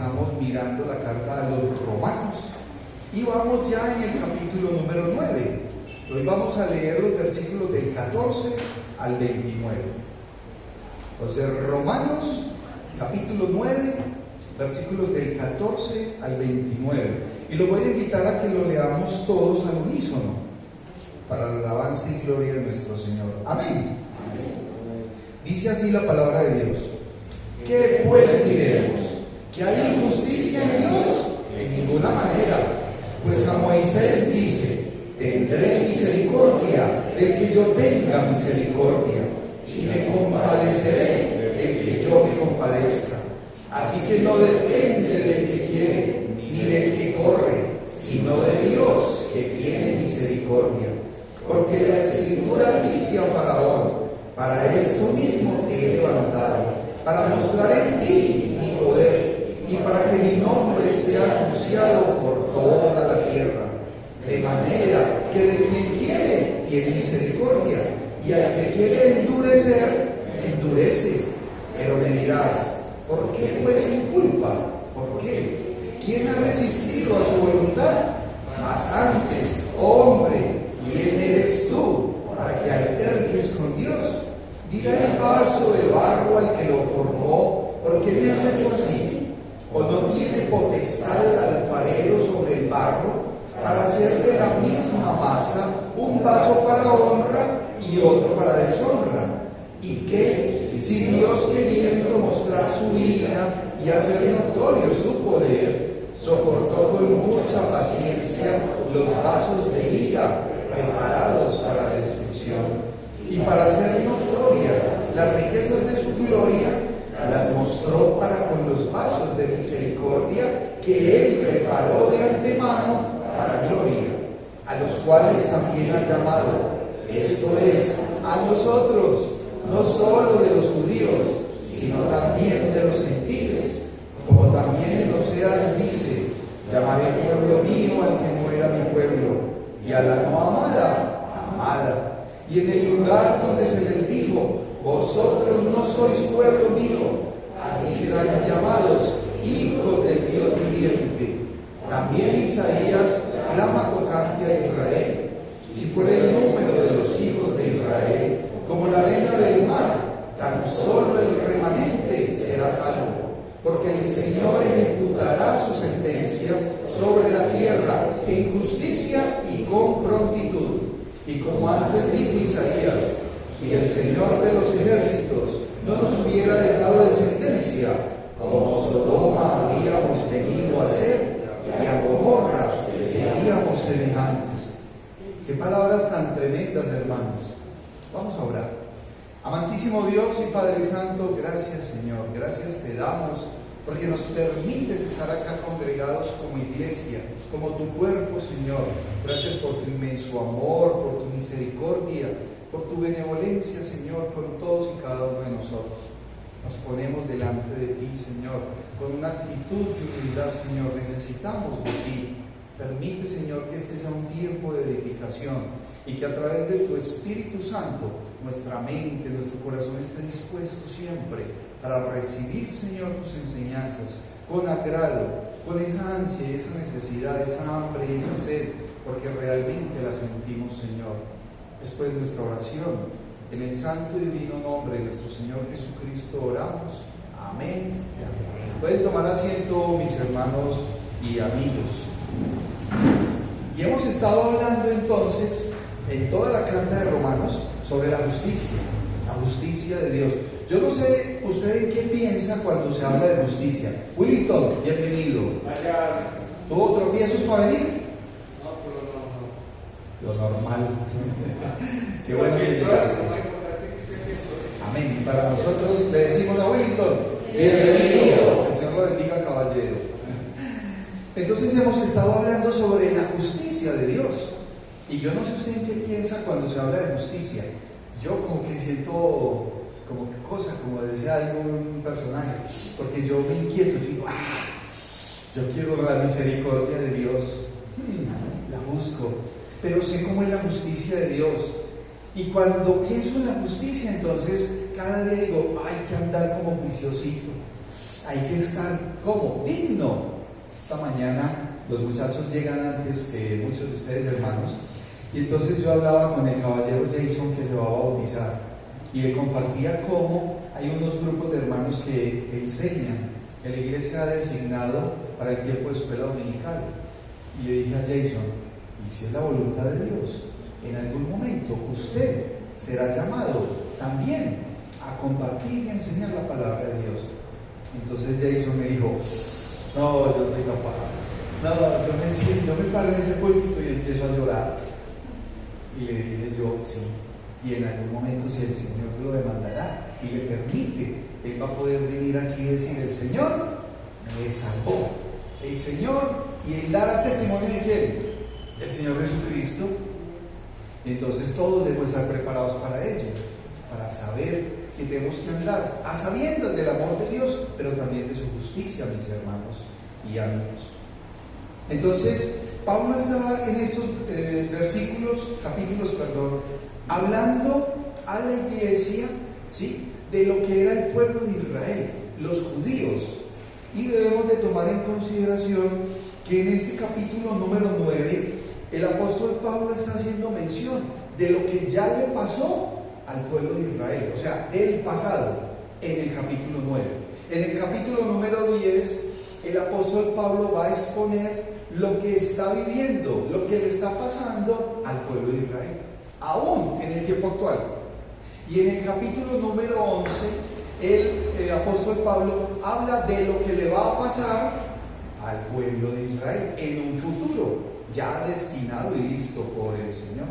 comenzamos mirando la carta a los Romanos y vamos ya en el capítulo número 9. Hoy vamos a leer los versículos del 14 al 29. Entonces, Romanos capítulo 9, versículos del 14 al 29. Y lo voy a invitar a que lo leamos todos al unísono, para la alabanza y gloria de nuestro Señor. Amén. Dice así la palabra de Dios. ¿Qué pues diremos? ¿Que hay injusticia en Dios? En ninguna manera. Pues a Moisés dice: tendré misericordia del que yo tenga misericordia, y me compadeceré del que yo me compadezca. Así que no depende del que quiere, ni del que corre, sino de Dios que tiene misericordia. Porque la Escritura dice a Faraón: para esto mismo te he levantado, para mostrar en ti mi poder, y para que mi nombre sea anunciado por toda la tierra. De manera que de quien quiere tiene misericordia, y al que quiere endurecer, endurece. Pero me dirás: ¿por qué pues inculpa? ¿Por qué? ¿Quién ha resistido a su voluntad? Mas antes, hombre, ¿quién eres tú para que alterques con Dios? Dirá el vaso de barro al que lo formó: ¿por qué me has hecho así? ¿O no tiene potestad el alfarero sobre el barro para hacer de la misma masa un vaso para honra y otro para deshonra? ¿Y qué si Dios, queriendo mostrar su ira y hacer notorio su poder, soportó con mucha paciencia los vasos de ira preparados para destrucción, y para hacer notorias las riquezas de su gloria, las mostró para con los vasos de misericordia que Él preparó de antemano para gloria, a los cuales también ha llamado, esto es, a nosotros, no solo de los judíos, sino también de los gentiles, como también en Oseas dice: llamaré pueblo mío al que no era mi pueblo, y a la no amada, amada. Y en el lugar donde se les dijo: vosotros no sois pueblo mío, allí serán llamados hijos del Dios viviente. También Isaías clama tocante a Israel: si fuera el número de los hijos de Israel como la arena del mar, tan solo el remanente será salvo. Porque el Señor ejecutará su sentencia sobre la tierra en justicia y con prontitud. Y como antes dijo Isaías: si el Señor de los ejércitos no nos hubiera dejado de sentencia, como Sodoma habríamos venido a ser, y a Gomorra seríamos semejantes. Qué palabras tan tremendas, hermanos. Vamos a orar. Amantísimo Dios y Padre Santo, gracias, Señor, gracias te damos porque nos permites estar acá congregados como iglesia, como tu cuerpo, Señor. Gracias por tu inmenso amor, por tu misericordia, por tu benevolencia, Señor, con todos y cada uno de nosotros. Nos ponemos delante de ti, Señor, con una actitud de humildad, Señor. Necesitamos de ti. Permite, Señor, que este sea un tiempo de edificación y que a través de tu Espíritu Santo nuestra mente, nuestro corazón esté dispuesto siempre para recibir, Señor, tus enseñanzas con agrado, con esa ansia, esa necesidad, esa hambre y esa sed, porque realmente la sentimos, Señor. Después de nuestra oración, en el santo y divino nombre de nuestro Señor Jesucristo oramos. Amén. Pueden tomar asiento, mis hermanos y amigos. Y hemos estado hablando entonces en toda la carta de Romanos sobre la justicia de Dios. Yo no sé usted en qué piensa cuando se habla de justicia. Willington, bienvenido. ¿Tuvo tropiezos para venir? No. Lo normal. Qué bueno que llegaste. Amén. Y para nosotros le decimos a Willington: bienvenido. Que el Señor lo bendiga, caballero. Entonces hemos estado hablando sobre la justicia de Dios. Y yo no sé usted en qué piensa cuando se habla de justicia. Yo como que siento como que cosa, como decía algún personaje, porque yo me inquieto, yo digo: yo quiero la misericordia de Dios, la busco, pero sé cómo es la justicia de Dios. Y cuando pienso en la justicia, entonces cada día digo: hay que andar como juiciosito, hay que estar como digno. Esta mañana los muchachos llegan antes que muchos de ustedes, hermanos, y entonces yo hablaba con el caballero Jason que se va a bautizar y le compartía cómo hay unos grupos de hermanos que enseñan que la iglesia ha designado para el tiempo de escuela dominical. Y le dije a Jason, y si es la voluntad de Dios, en algún momento usted será llamado también a compartir y enseñar la palabra de Dios. Entonces Jason me dijo, no, yo no soy capaz. No, yo me paro en ese púlpito y empiezo a llorar. Y le dije yo, sí. Y en algún momento, si el Señor lo demandará y le permite, Él va a poder venir aquí y decir, el Señor me salvó. El Señor, y Él dará testimonio de quién, del Señor Jesucristo. Y entonces todos debemos estar preparados para ello, para saber que tenemos que andar a sabiendas del amor de Dios, pero también de su justicia, mis hermanos y amigos. Entonces, Pablo estaba en estos capítulos, hablando a la iglesia, ¿sí?, de lo que era el pueblo de Israel, los judíos. Y debemos de tomar en consideración que en este capítulo número 9, el apóstol Pablo está haciendo mención de lo que ya le pasó al pueblo de Israel, o sea, del pasado, en el capítulo 9. En el capítulo número 10, el apóstol Pablo va a exponer lo que está viviendo, lo que le está pasando al pueblo de Israel, aún en el tiempo actual. Y en el capítulo número 11, el apóstol Pablo habla de lo que le va a pasar al pueblo de Israel en un futuro, ya destinado y listo por el Señor.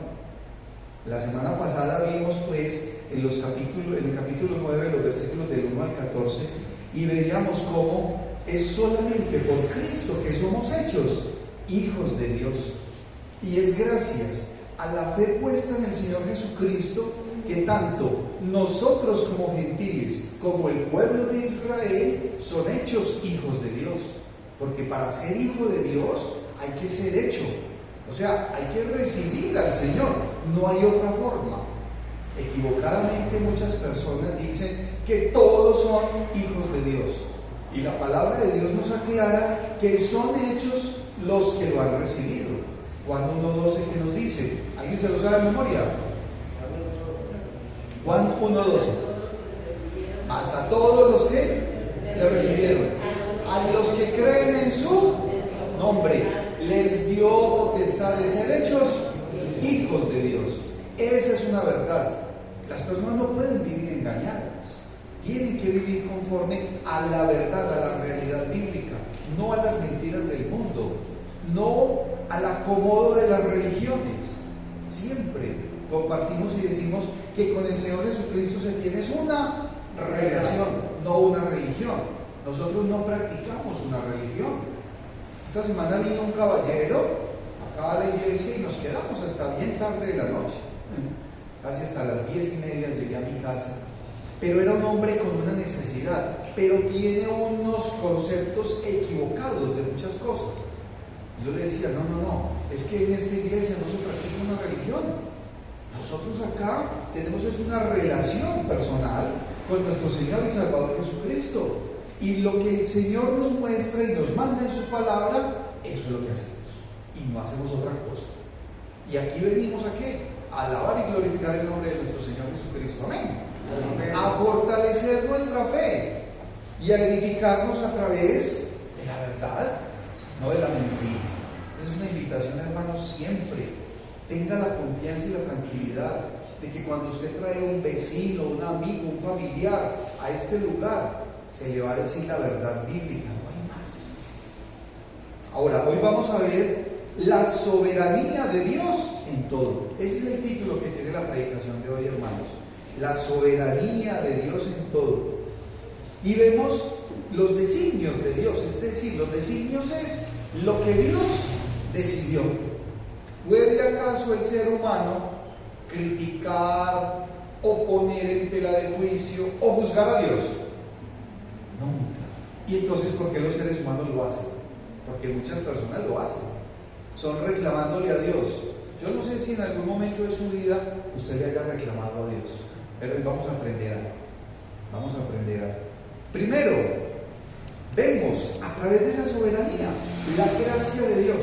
La semana pasada vimos pues en el capítulo 9, los versículos del 1 al 14, y veíamos cómo es solamente por Cristo que somos hechos hijos de Dios. Y es gracias a la fe puesta en el Señor Jesucristo que tanto nosotros como gentiles, como el pueblo de Israel, son hechos hijos de Dios. Porque para ser hijo de Dios hay que ser hecho. O sea, hay que recibir al Señor. No hay otra forma. Equivocadamente muchas personas dicen que todos son hijos de Dios. Y la palabra de Dios nos aclara que son hechos los que lo han recibido. Juan 1:12, que nos dice, ¿alguien se lo sabe de memoria? Juan 1:12. Hasta todos los que le recibieron, a los que creen en su nombre, les dio potestad de ser hechos hijos de Dios. Esa es una verdad. Las personas no pueden vivir engañadas. Tienen que vivir conforme a la verdad, a la realidad bíblica, no a las mentiras del mundo, no al acomodo de las religiones. Siempre compartimos y decimos que con el Señor Jesucristo se tiene una relación, no una religión. Nosotros no practicamos una religión. Esta semana vino un caballero acá a la iglesia y nos quedamos hasta bien tarde de la noche, casi hasta las 10:30 llegué a mi casa. Pero era un hombre con una necesidad, pero tiene unos conceptos equivocados de muchas cosas. Yo le decía, no, es que en esta iglesia no se practica una religión. Nosotros acá tenemos una relación personal con nuestro Señor y Salvador Jesucristo. Y lo que el Señor nos muestra y nos manda en su palabra, eso es lo que hacemos. Y no hacemos otra cosa. Y aquí venimos a ¿qué? A alabar y glorificar el nombre de nuestro Señor Jesucristo. Amén. Amén. A fortalecer nuestra fe y a edificarnos a través de la verdad, no de la mentira. Esa es una invitación, hermanos, siempre. Tenga la confianza y la tranquilidad de que cuando usted trae un vecino, un amigo, un familiar a este lugar, se le va a decir la verdad bíblica, no hay más. Ahora, hoy vamos a ver la soberanía de Dios en todo. Ese es el título que tiene la predicación de hoy, hermanos. La soberanía de Dios en todo. Y vemos los designios de Dios, es decir, los designios es lo que Dios decidió. ¿Puede acaso el ser humano criticar o poner en tela de juicio o juzgar a Dios? Nunca. ¿Y entonces por qué los seres humanos lo hacen? Porque muchas personas lo hacen. Son reclamándole a Dios. Yo no sé si en algún momento de su vida usted le haya reclamado a Dios, pero hoy vamos a aprender algo. Vamos a aprender algo. Primero, vemos a través de esa soberanía la gracia de Dios.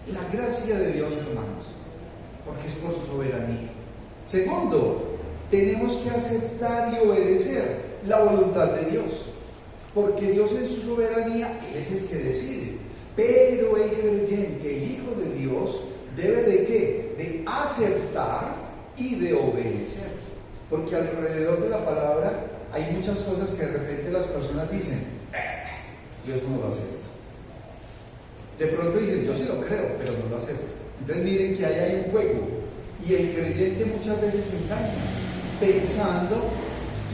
La gracia de Dios, hermanos, porque es por su soberanía. Segundo, tenemos que aceptar y obedecer la voluntad de Dios, porque Dios en su soberanía, Él es el que decide. Pero el creyente, el Hijo de Dios, debe ¿de qué? De aceptar y de obedecer. Porque alrededor de la palabra hay muchas cosas que de repente las personas dicen, yo eso no lo acepto. De pronto dicen, yo sí lo creo, pero no lo acepto. Entonces miren que ahí hay un juego. Y el creyente muchas veces se engaña, pensando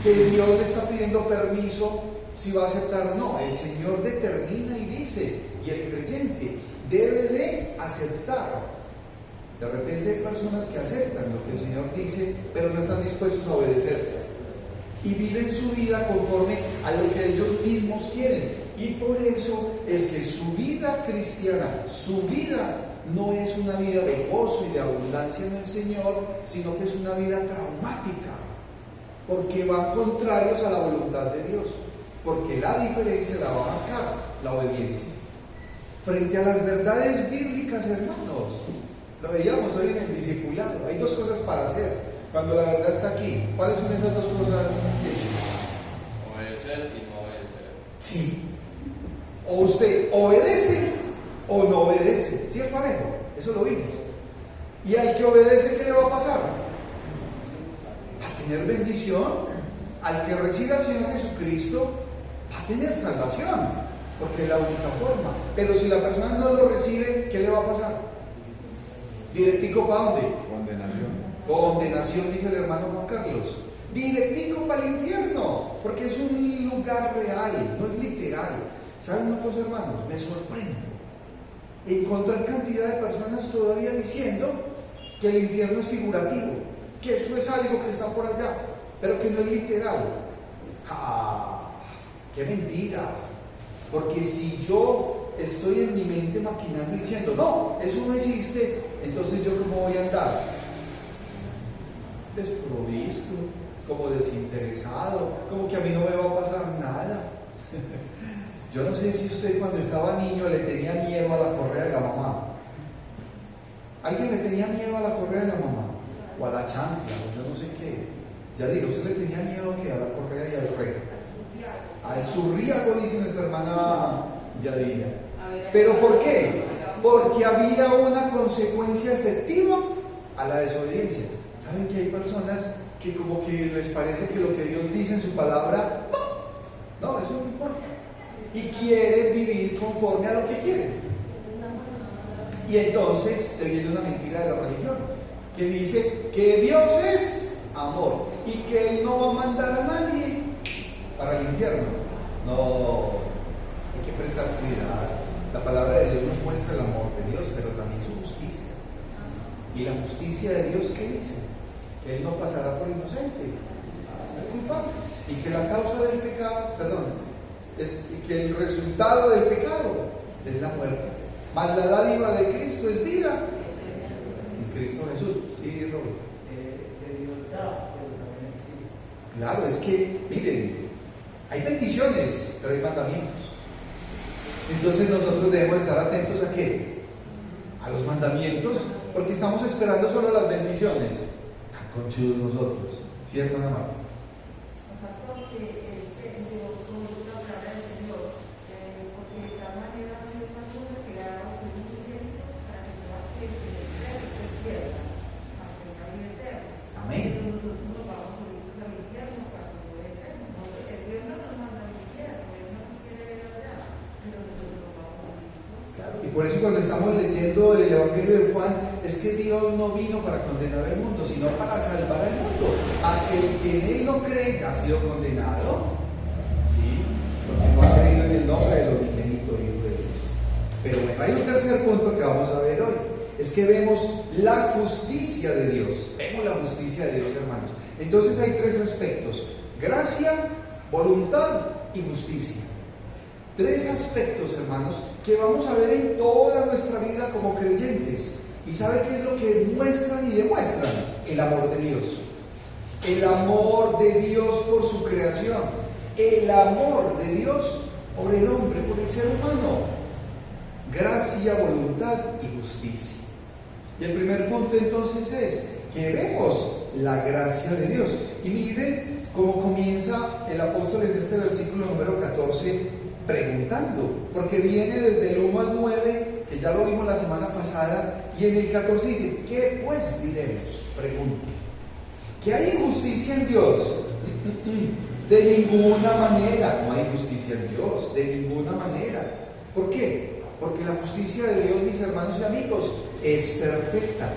que Dios le está pidiendo permiso si va a aceptar o no. El Señor determina y dice, y el creyente debe de aceptar. De repente hay personas que aceptan lo que el Señor dice, pero no están dispuestos a obedecer. Y viven su vida conforme a lo que ellos mismos quieren. Y por eso es que su vida cristiana, su vida no es una vida de gozo y de abundancia en el Señor, sino que es una vida traumática, porque van contrarios a la voluntad de Dios, porque la diferencia la va a marcar la obediencia. Frente a las verdades bíblicas, hermanos, lo veíamos hoy en el discipulado, hay dos cosas para hacer cuando la verdad está aquí. ¿Cuáles son esas dos cosas? Obedecer y no obedecer. Sí. O usted obedece o no obedece. ¿Cierto, Alejo? Eso lo vimos. Y al que obedece, ¿qué le va a pasar? Va a tener bendición. Al que recibe al Señor Jesucristo, va a tener salvación, porque es la única forma. Pero si la persona no lo recibe, ¿qué le va a pasar? ¿Directico para dónde? Condenación, dice el hermano Juan Carlos. Directico para el infierno, porque es un lugar real, no es literal. ¿Saben una cosa, hermanos? Me sorprende encontrar cantidad de personas todavía diciendo que el infierno es figurativo, que eso es algo que está por allá, pero que no es literal. ¡Ah! ¡Qué mentira! Porque si yo estoy en mi mente maquinando y diciendo, no, eso no existe, entonces yo ¿cómo voy a andar? Desprovisto, como desinteresado, como que a mí no me va a pasar nada. Yo no sé si usted cuando estaba niño le tenía miedo a la correa de la mamá. ¿Alguien le tenía miedo a la correa de la mamá? O a la chancla, o yo no sé qué. Ya digo, ¿usted le tenía miedo a qué? A la correa y al rey. Al zurriago, dice nuestra hermana Yadira. ¿Pero por qué? Porque había una consecuencia efectiva a la desobediencia. ¿Saben que hay personas que como que les parece que lo que Dios dice en su palabra, no, eso no importa? Y quieren vivir conforme a lo que quieren. Y entonces se viene una mentira de la religión, que dice que Dios es amor y que Él no va a mandar a nadie para el infierno. No, hay que prestar cuidado. La palabra de Dios nos muestra el amor de Dios, pero también su justicia. Y la justicia de Dios, ¿qué dice? Que Él no pasará por inocente, es culpable, y que la causa del pecado, es que el resultado del pecado es la muerte. Mas la dádiva de Cristo es vida en Cristo Jesús. Sí, Robert. Claro, es que, miren, hay bendiciones, pero hay mandamientos. Entonces nosotros debemos estar atentos ¿a qué? A los mandamientos, porque estamos esperando solo las bendiciones. Tan conchudos nosotros, ¿cierto, Ana Marta? Amén. Claro, y por eso cuando estamos leyendo el Evangelio de Juan, es que Dios no vino para condenar al mundo, sino para salvar al mundo. Hacia el que en Él no cree ya ha sido condenado, ¿sí? Porque no ha creído en el nombre del unigénito Hijo de Dios. Pero bueno, hay un tercer punto que vamos a ver hoy. Es que vemos la justicia de Dios. Vemos la justicia de Dios, hermanos. Entonces hay tres aspectos: gracia, voluntad y justicia. Tres aspectos, hermanos, que vamos a ver en toda nuestra vida como creyentes. ¿Y sabe qué es lo que muestran y demuestran? El amor de Dios. El amor de Dios por su creación. El amor de Dios por el hombre, por el ser humano. Gracia, voluntad y justicia. Y el primer punto entonces es que vemos la gracia de Dios. Y miren cómo comienza el apóstol en este versículo número 14 preguntando, porque viene desde el 1 al 9, que ya lo vimos la semana pasada, y en el 14 dice, ¿qué pues diremos? Pregunta. ¿Que hay injusticia en Dios? De ninguna manera, no hay justicia en Dios, de ninguna manera. ¿Por qué? Porque la justicia de Dios, mis hermanos y amigos, es perfecta.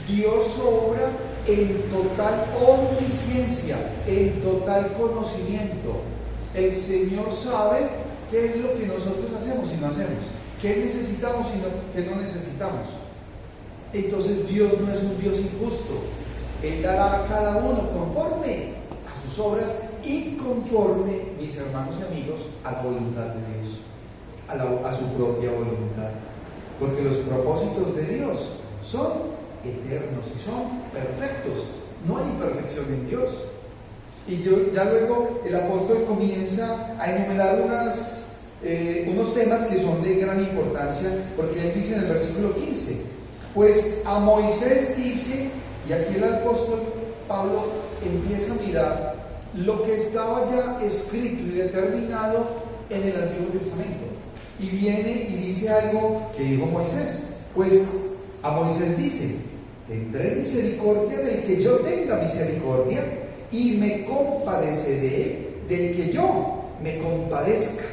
Dios obra en total omnisciencia, en total conocimiento. El Señor sabe qué es lo que nosotros hacemos y no hacemos, qué necesitamos y qué no necesitamos. Entonces Dios no es un Dios injusto. Él dará a cada uno conforme a sus obras y conforme, mis hermanos y amigos, a la voluntad de Dios, a su propia voluntad. Porque los propósitos de Dios son eternos y son perfectos. No hay imperfección en Dios. Y ya luego el apóstol comienza a enumerar unos temas que son de gran importancia, porque él dice en el versículo 15, pues a Moisés dice, y aquí el apóstol Pablo empieza a mirar lo que estaba ya escrito y determinado en el Antiguo Testamento. Y viene y dice algo que dijo Moisés. Pues a Moisés dice, tendré misericordia del que yo tenga misericordia y me compadeceré del que yo me compadezca.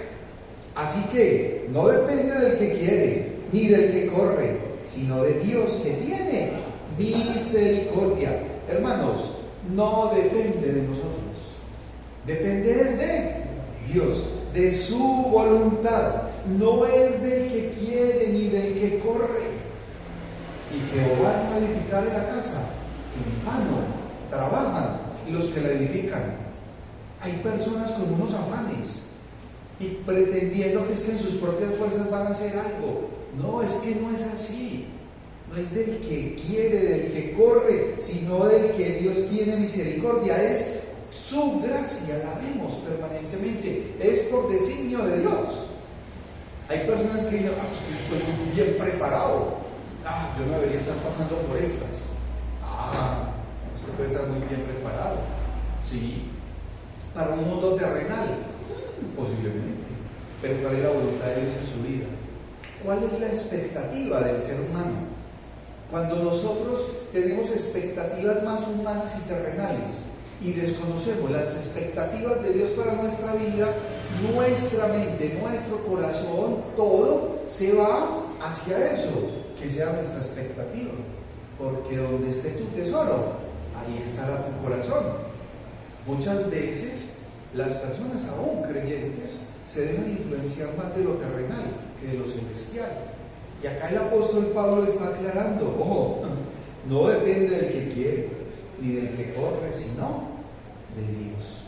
Así que no depende del que quiere ni del que corre, sino de Dios que tiene misericordia. Hermanos, no depende de nosotros, depende de Dios, de su voluntad. No es del que quiere ni del que corre. Si Jehová no edificare la casa, en vano trabajan los que la edifican. Hay personas con unos afanes y pretendiendo que es que en sus propias fuerzas van a hacer algo. No, es que no es así. No es del que quiere, del que corre, sino del que Dios tiene misericordia. Es su gracia, la vemos permanentemente. Es por designio de Dios. Hay personas que dicen, pues yo estoy muy bien preparado. Yo no debería estar pasando por estas. Usted puede estar muy bien preparado. Sí. Para un mundo terrenal, posiblemente. Pero ¿cuál es la voluntad de Dios en su vida? ¿Cuál es la expectativa del ser humano? Cuando nosotros tenemos expectativas más humanas y terrenales y desconocemos las expectativas de Dios para nuestra vida, nuestra mente, nuestro corazón, todo se va hacia eso, que sea nuestra expectativa. Porque donde esté tu tesoro, ahí estará tu corazón. Muchas veces las personas aún creyentes se dejan influenciar más de lo terrenal que de lo celestial. Y acá el apóstol Pablo está aclarando, no depende del que quiere ni del que corre, sino de Dios.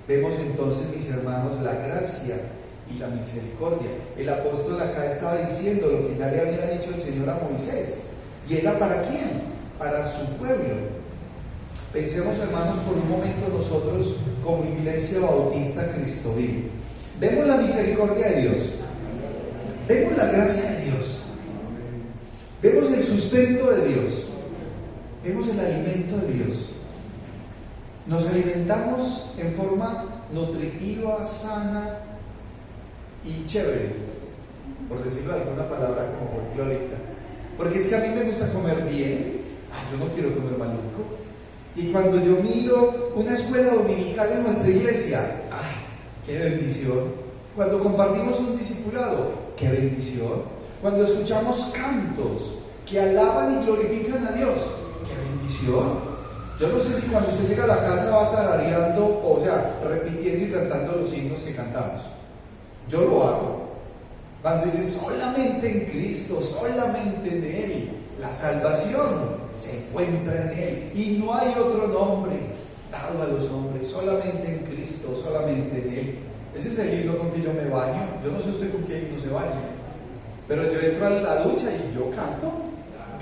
Vemos entonces, mis hermanos, la gracia y la misericordia. El apóstol acá estaba diciendo lo que ya le había dicho el Señor a Moisés. ¿Y era para quién? Para su pueblo. Pensemos, hermanos, por un momento nosotros como Iglesia Bautista Cristo Vivo. Vemos la misericordia de Dios, vemos la gracia de Dios, vemos el sustento de Dios, vemos el alimento de Dios. Nos alimentamos en forma nutritiva, sana y chévere, por decirlo de alguna palabra como folclórica. Porque es que a mí me gusta comer bien, yo no quiero comer maluco. Y cuando yo miro una escuela dominical en nuestra iglesia, ¡qué bendición! Cuando compartimos un discipulado, ¡qué bendición! Cuando escuchamos cantos que alaban y glorifican a Dios, ¡qué bendición! Yo no sé si cuando usted llega a la casa va tarareando, o sea, repitiendo y cantando los himnos que cantamos. Yo lo hago. Cuando dice solamente en Cristo, solamente en Él, la salvación se encuentra en Él y no hay otro nombre dado a los hombres, solamente en Cristo, solamente en Él. Ese es el himno con que yo me baño. Yo no sé usted con qué himno se baña, pero yo entro a la ducha y yo canto.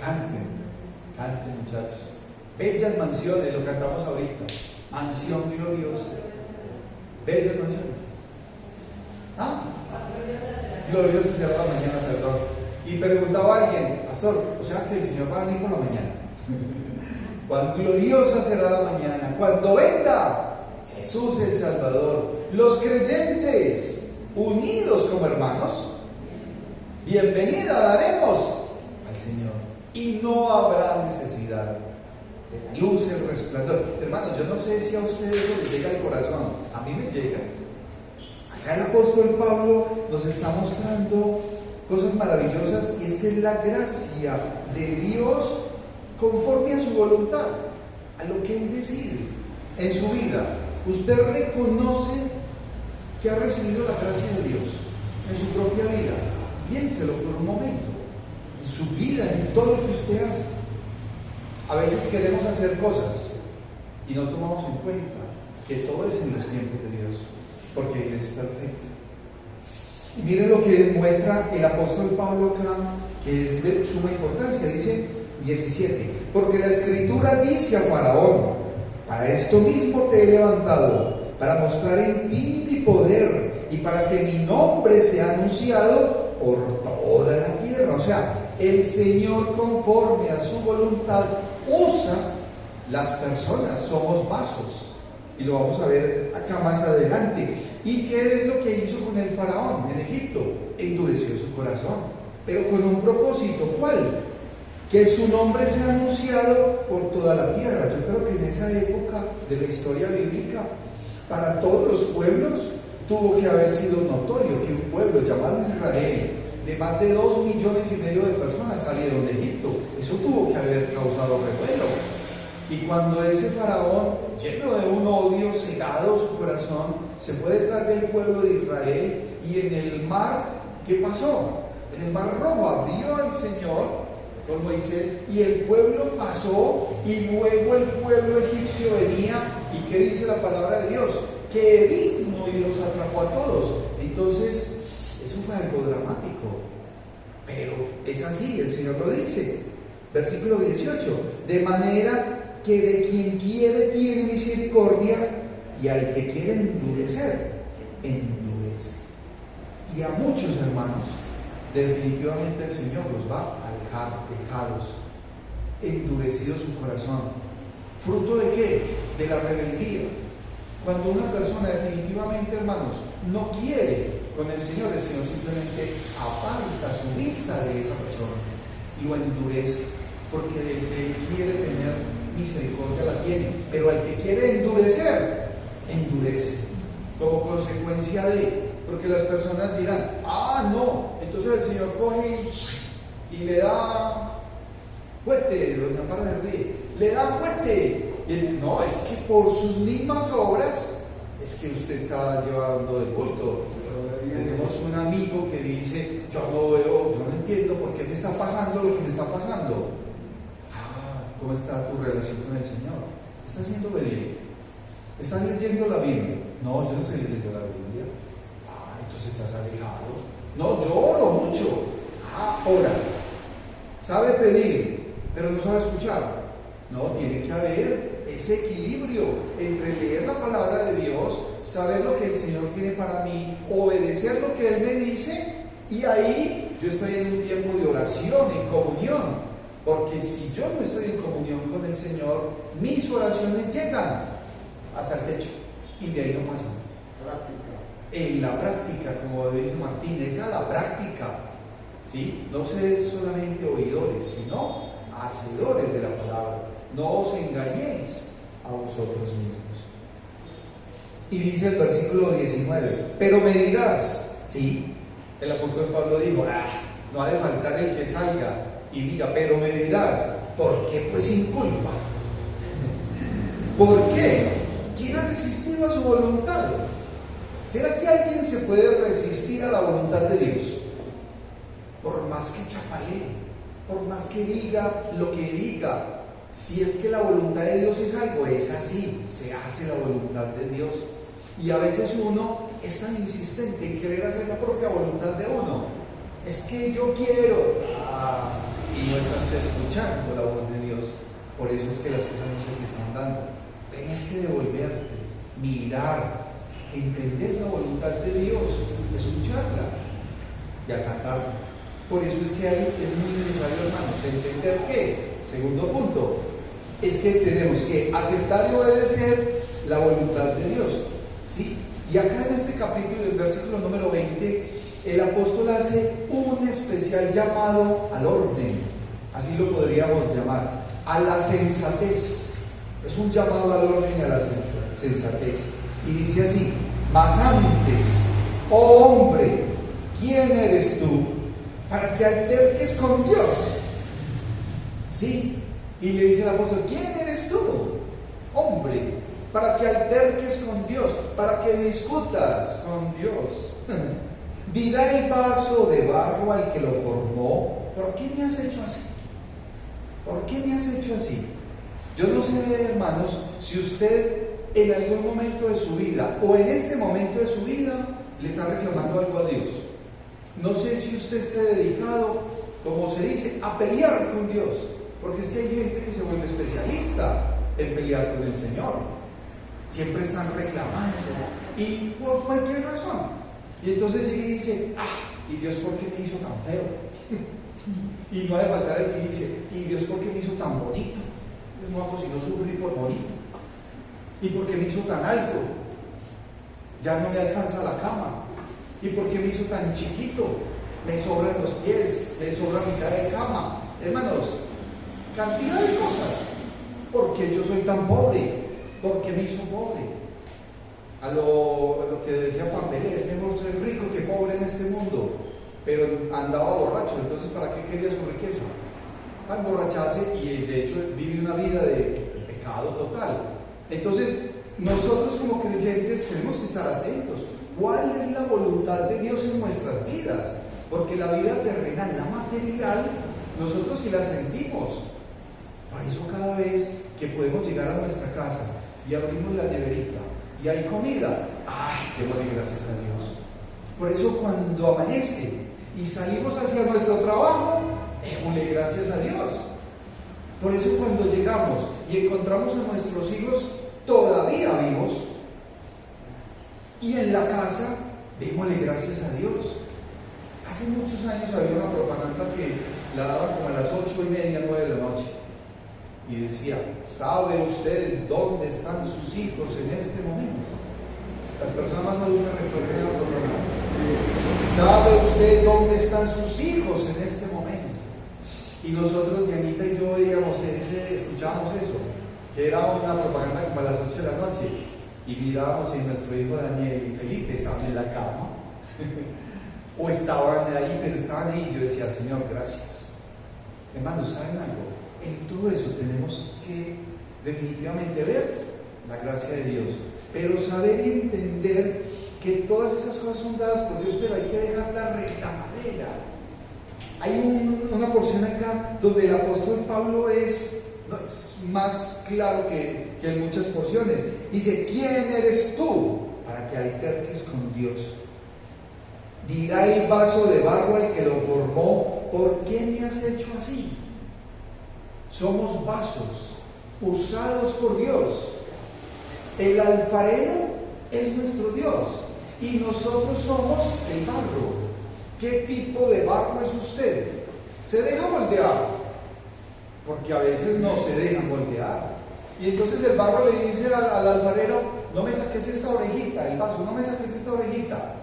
Canten muchachos. Bellas mansiones, lo cantamos ahorita. Mansión gloriosa. Bellas mansiones. ¿Ah? Gloriosa será la mañana, perdón. Y preguntaba a alguien, pastor, o sea que el Señor va a venir por la mañana. Cuán gloriosa será la mañana, cuando venga Jesús el Salvador, los creyentes unidos como hermanos, bienvenida daremos al Señor y no habrá necesidad de la luz y el resplandor. Hermanos, yo no sé si a ustedes eso les llega al corazón, a mí me llega. Acá el apóstol Pablo nos está mostrando cosas maravillosas, y es que es la gracia de Dios conforme a su voluntad, a lo que Él decide en su vida. Usted reconoce que ha recibido la gracia de Dios en su propia vida. Piénselo por un momento, en su vida, en todo lo que usted hace. A veces queremos hacer cosas y no tomamos en cuenta que todo es en los tiempos de Dios, porque Él es perfecto. Y miren lo que muestra el apóstol Pablo acá, que es de suma importancia. Dice 17: porque la Escritura dice a Faraón: para esto mismo te he levantado, para mostrar en ti mi poder y para que mi nombre sea anunciado por toda la tierra. O sea, el Señor, conforme a su voluntad, usa las personas, somos vasos, y lo vamos a ver acá más adelante. ¿Y qué es lo que hizo con el faraón en Egipto? Endureció su corazón, pero con un propósito. ¿Cuál? Que su nombre sea anunciado por toda la tierra. Yo creo que en esa época de la historia bíblica, para todos los pueblos tuvo que haber sido notorio que un pueblo llamado Israel, de más de 2,5 millones de personas, salieron de Egipto. Eso tuvo que haber causado revuelo. Y cuando ese faraón, lleno de un odio, cegado su corazón, se fue detrás del pueblo de Israel, y en el mar, ¿qué pasó? En el mar Rojo abrió el Señor con Moisés, y el pueblo pasó, y luego el pueblo egipcio venía, ¿y qué dice la palabra de Dios? Que vino y los atrapó a todos. Entonces, eso fue algo dramático, pero es así, el Señor lo dice. Versículo 18: de manera que de quien quiere tiene misericordia, y al que quiere endurecer, endurece. Y a muchos hermanos, definitivamente el Señor los va a dejar dejados, endurecido su corazón. ¿Fruto de qué? De la rebeldía. Cuando una persona definitivamente, hermanos, no quiere con el Señor simplemente aparta su vista de esa persona, lo endurece, porque el que Él quiere tener misericordia la tiene, pero al que quiere endurecer, endurece, como consecuencia de, porque las personas dirán: ah, no, entonces el Señor coge y le da fuerte, doña Parra del Río, le da fuerte. Y él dice: no, es que por sus mismas obras es que usted está llevando el culto. Tenemos un amigo que dice: yo no entiendo por qué me está pasando lo que me está pasando. ¿Cómo está tu relación con el Señor? ¿Estás siendo obediente? ¿Estás leyendo la Biblia? No, yo no estoy leyendo la Biblia. Entonces estás alejado. No, yo oro mucho. Ora. Sabe pedir, pero no sabe escuchar. No, tiene que haber ese equilibrio entre leer la palabra de Dios, saber lo que el Señor tiene para mí, obedecer lo que Él me dice, y ahí yo estoy en un tiempo de oración, en comunión. Porque si yo no estoy en comunión con el Señor, mis oraciones llegan hasta el techo y de ahí no pasan. En la práctica, como dice Martín, esa es la práctica, ¿sí? No ser solamente oidores, sino hacedores de la palabra. No os engañéis a vosotros mismos. Y dice el versículo 19: pero me dirás, ¿sí? El apóstol Pablo dijo: no ha de faltar el que salga y diga, pero me dirás, ¿por qué pues sin culpa? ¿Por qué? ¿Quién ha resistido a su voluntad? ¿Será que alguien se puede resistir a la voluntad de Dios? Por más que chapalee, por más que diga lo que diga, si es que la voluntad de Dios es algo, es así, se hace la voluntad de Dios. Y a veces uno es tan insistente en querer hacer la propia voluntad de uno. Es que yo quiero, y no estás escuchando la voz de Dios. Por eso es que las cosas no se te están dando. Tienes que devolverte, mirar entender la voluntad de Dios, escucharla y acatarla. Por eso es que ahí es muy necesario, hermanos, entender que, segundo punto, es que tenemos que aceptar y obedecer la voluntad de Dios, ¿sí? Y acá en este capítulo, el versículo número 20, el apóstol hace un especial llamado al orden, así lo podríamos llamar, a la sensatez. Es un llamado al orden y a la sensatez. Y dice así: mas antes, oh hombre, ¿quién eres tú para que alterques con Dios? ¿Sí? Y le dice el apóstol: ¿quién eres tú, hombre, para que alterques con Dios, para que discutas con Dios? Dirá el vaso de barro al que lo formó: ¿por qué me has hecho así? ¿Por qué me has hecho así? Yo no sé, hermanos, si usted en algún momento de su vida o en este momento de su vida le está reclamando algo a Dios. No sé si usted esté dedicado, como se dice, a pelear con Dios, porque es que hay gente que se vuelve especialista en pelear con el Señor. Siempre están reclamando y por cualquier razón. Y entonces llega y dice: ¿y Dios por qué me hizo tan feo? Y no ha de faltar el que dice: ¿y Dios por qué me hizo tan bonito? Yo no hago sino sufrir por bonito. ¿Y por qué me hizo tan alto? Ya no me alcanza la cama. ¿Y por qué me hizo tan chiquito? Me sobran los pies, me sobra mitad de cama. Hermanos, cantidad de cosas. ¿Por qué yo soy tan pobre? ¿Por qué me hizo pobre? A lo que decía Pambelé: es mejor ser rico que pobre en este mundo. Pero andaba borracho, entonces ¿para qué quería su riqueza? Para emborracharse, y de hecho vive una vida de pecado total. Entonces, nosotros como creyentes tenemos que estar atentos. ¿Cuál es la voluntad de Dios en nuestras vidas? Porque la vida terrenal, la material, nosotros sí la sentimos. Por eso cada vez que podemos llegar a nuestra casa y abrimos la neverita y hay comida, démosle gracias a Dios. Por eso cuando amanece y salimos hacia nuestro trabajo, démosle gracias a Dios. Por eso cuando llegamos y encontramos a nuestros hijos todavía vivos y en la casa, démosle gracias a Dios. Hace muchos años había una propaganda que la daban como a las 8:30, 9 de la noche, y decía: ¿sabe usted dónde están sus hijos en este momento? Las personas más adultas recuerdan la propaganda. ¿Sabe usted dónde están sus hijos en este momento? Y nosotros, Dianita y yo, escuchábamos eso, que era una propaganda como a las 8 de la noche, y mirábamos si nuestro hijo Daniel y Felipe estaban en la cama o estaban ahí, pero estaban ahí. Yo decía: Señor, gracias. Hermanos, ¿saben algo? En todo eso tenemos que definitivamente ver la gracia de Dios, pero saber y entender que todas esas cosas son dadas por Dios, pero hay que dejar la reclamadera. Hay una porción acá donde el apóstol Pablo es más claro que en muchas porciones. Dice: ¿quién eres tú para que alterques con Dios? Dirá el vaso de barro al que lo formó: ¿por qué me has hecho así? Somos vasos usados por Dios. El alfarero es nuestro Dios y nosotros somos el barro. ¿Qué tipo de barro es usted? ¿Se deja moldear? Porque a veces no se deja moldear. Y entonces el barro le dice al alfarero: no me saques esta orejita, el vaso, no me saques esta orejita.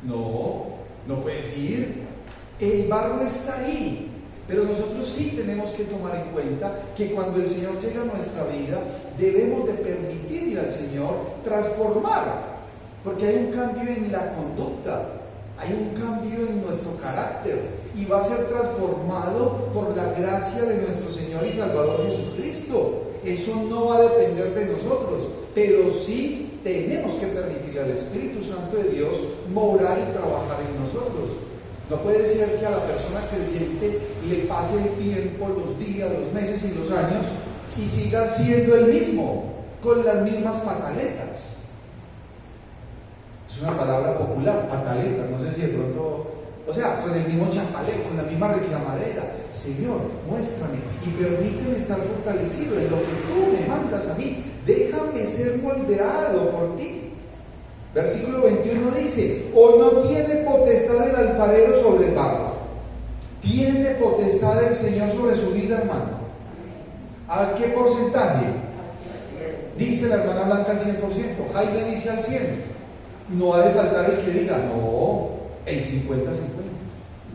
No puedes ir. El barro está ahí. Pero nosotros sí tenemos que tomar en cuenta que cuando el Señor llega a nuestra vida, debemos de permitirle al Señor transformar, porque hay un cambio en la conducta, hay un cambio en nuestro carácter, y va a ser transformado por la gracia de nuestro Señor y Salvador Jesucristo. Eso no va a depender de nosotros, pero sí tenemos que permitirle al Espíritu Santo de Dios morar y trabajar en nosotros. No puede ser que a la persona creyente le pase el tiempo, los días, los meses y los años y siga siendo el mismo, con las mismas pataletas. Es una palabra popular, pataleta, no sé si de pronto, con el mismo chapaleo, con la misma reclamadera. Señor, muéstrame y permíteme estar fortalecido en lo que tú me mandas a mí. Déjame ser moldeado por ti. Versículo 21 dice, ¿o no tiene potestad el alfarero sobre el barro? ¿Tiene potestad el Señor sobre su vida, hermano? ¿A qué porcentaje? Dice la hermana Blanca al 100%, Jaime dice al 100%. No ha de faltar el que diga, no, el 50-50.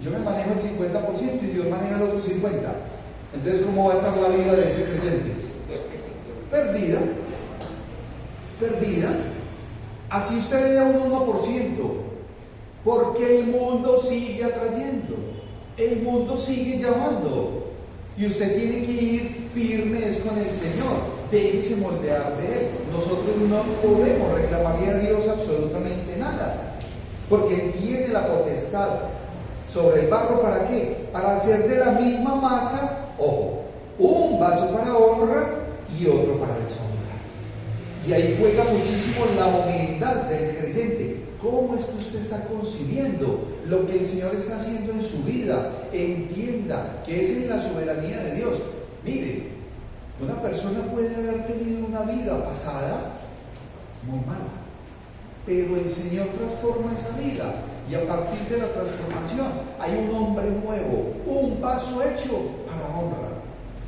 Yo me manejo el 50% y Dios maneja el otro 50%. Entonces, ¿cómo va a estar la vida de ese creyente? Perdida. Perdida. Así usted le da un 1%, porque el mundo sigue atrayendo, el mundo sigue llamando, y usted tiene que ir firmes con el Señor, déjese moldear de Él. Nosotros no podemos reclamarle a Dios absolutamente nada, porque Él tiene la potestad sobre el barro. ¿Para qué? Para hacer de la misma masa, ojo, un vaso para honra y otro para deshonra. Y ahí juega muchísimo la humildad del creyente. ¿Cómo es que usted está concibiendo lo que el Señor está haciendo en su vida? Entienda que es en la soberanía de Dios. Mire, una persona puede haber tenido una vida pasada muy mala, pero el Señor transforma esa vida, y a partir de la transformación hay un hombre nuevo, un vaso hecho para honra.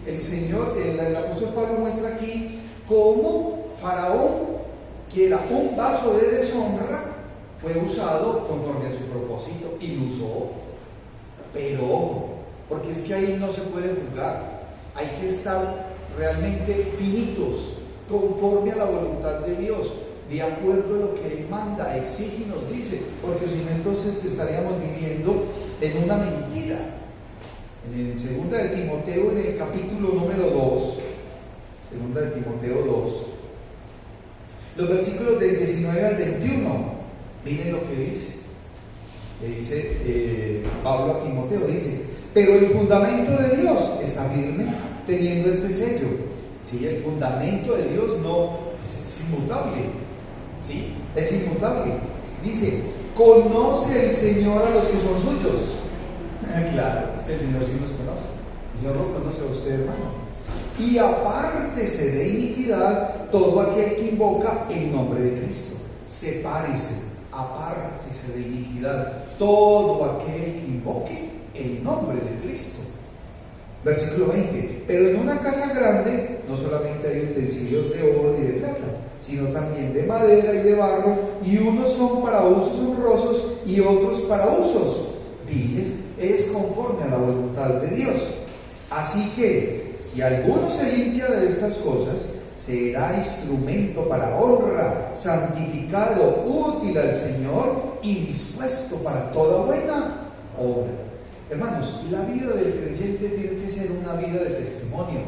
El Señor, el apóstol Pablo muestra aquí cómo Faraón, que era un vaso de deshonra, fue usado conforme a su propósito y lo usó. Pero ojo, porque es que ahí no se puede jugar, hay que estar realmente finitos, conforme a la voluntad de Dios, de acuerdo a lo que Él manda, exige y nos dice, porque si no, entonces estaríamos viviendo en una mentira. En 2 de Timoteo, en el capítulo número 2, 2 de Timoteo 2, los versículos del 19 al 21, miren lo que dice. Le dice Pablo a Timoteo, dice, pero el fundamento de Dios está firme, teniendo este sello. ¿Sí? El fundamento de Dios no es inmutable. ¿Sí? Es inmutable. Dice, conoce el Señor a los que son suyos. Claro, es que el Señor sí nos conoce. El Señor lo conoce a usted, hermano. Y apártese de iniquidad todo aquel que invoca el nombre de Cristo. Sepárese, apártese de iniquidad todo aquel que invoque el nombre de Cristo. Versículo 20. Pero en una casa grande no solamente hay utensilios de oro y de plata, sino también de madera y de barro, y unos son para usos honrosos y otros para usos viles. Es conforme a la voluntad de Dios. Así que, si alguno se limpia de estas cosas, será instrumento para honra, santificado, útil al Señor y dispuesto para toda buena obra. Hermanos, la vida del creyente tiene que ser una vida de testimonio,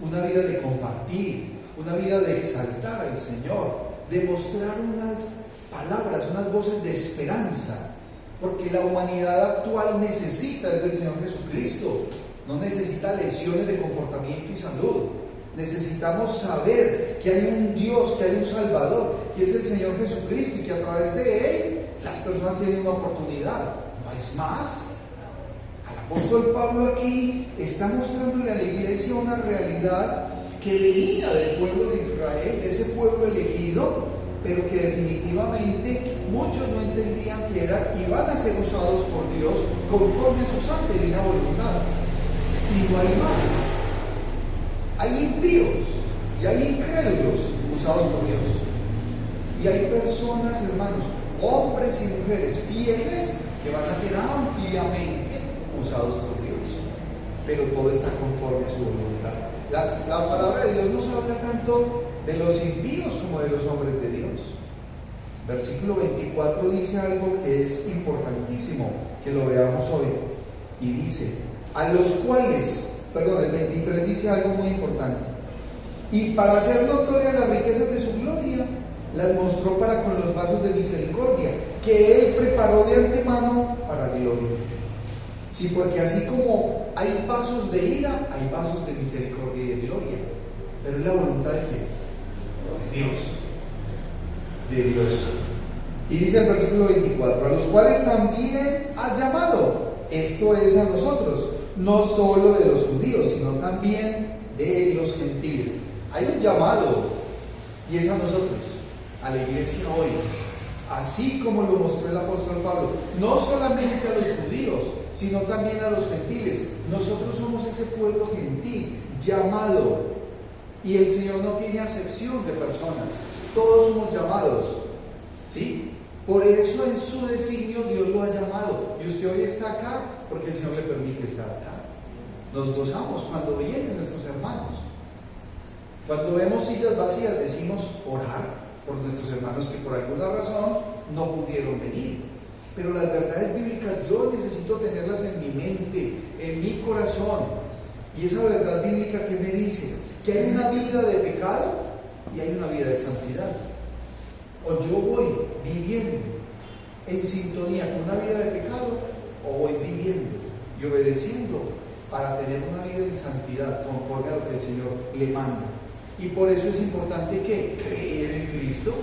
una vida de compartir, una vida de exaltar al Señor, de mostrar unas palabras, unas voces de esperanza, porque la humanidad actual necesita del Señor Jesucristo. No necesita lesiones de comportamiento y salud. Necesitamos saber que hay un Dios, que hay un Salvador, que es el Señor Jesucristo, y que a través de Él las personas tienen una oportunidad. No es más. Al apóstol Pablo aquí está mostrándole a la iglesia una realidad que venía del pueblo de Israel, de ese pueblo elegido, pero que definitivamente muchos no entendían que iban a ser usados por Dios conforme a su santa y divina voluntad. Y no hay más. Hay impíos y hay incrédulos usados por Dios. Y hay personas, hermanos, hombres y mujeres fieles, que van a ser ampliamente usados por Dios. Pero todo está conforme a su voluntad. La palabra de Dios nos habla tanto de los impíos como de los hombres de Dios. Versículo 24 dice algo que es importantísimo que lo veamos hoy. Y dice, a los cuales, el 23 dice algo muy importante. Y para hacer notorias las riquezas de su gloria, las mostró para con los vasos de misericordia, que Él preparó de antemano para gloria. Sí, porque así como hay vasos de ira, hay vasos de misericordia y de gloria. Pero es la voluntad de ¿quién? De Dios. Y dice el versículo 24, a los cuales también ha llamado, esto es a nosotros, no solo de los judíos, sino también de los gentiles. Hay un llamado, y es a nosotros, a la iglesia hoy. así como lo mostró el apóstol Pablo, no solamente a los judíos, sino también a los gentiles. Nosotros somos ese pueblo gentil, llamado, y el Señor no tiene acepción de personas, todos somos llamados, ¿sí? Por eso en su designio Dios lo ha llamado, y usted hoy está acá porque el Señor le permite estar acá. Nos gozamos cuando vienen nuestros hermanos. Cuando vemos sillas vacías decimos orar por nuestros hermanos que por alguna razón no pudieron venir. Pero las verdades bíblicas yo necesito tenerlas en mi mente, en mi corazón. Y esa verdad bíblica que me dice que hay una vida de pecado y hay una vida de santidad. O yo voy viviendo en sintonía con una vida de pecado, o voy viviendo y obedeciendo para tener una vida en santidad conforme a lo que el Señor le manda. Y por eso es importante que creer en Cristo,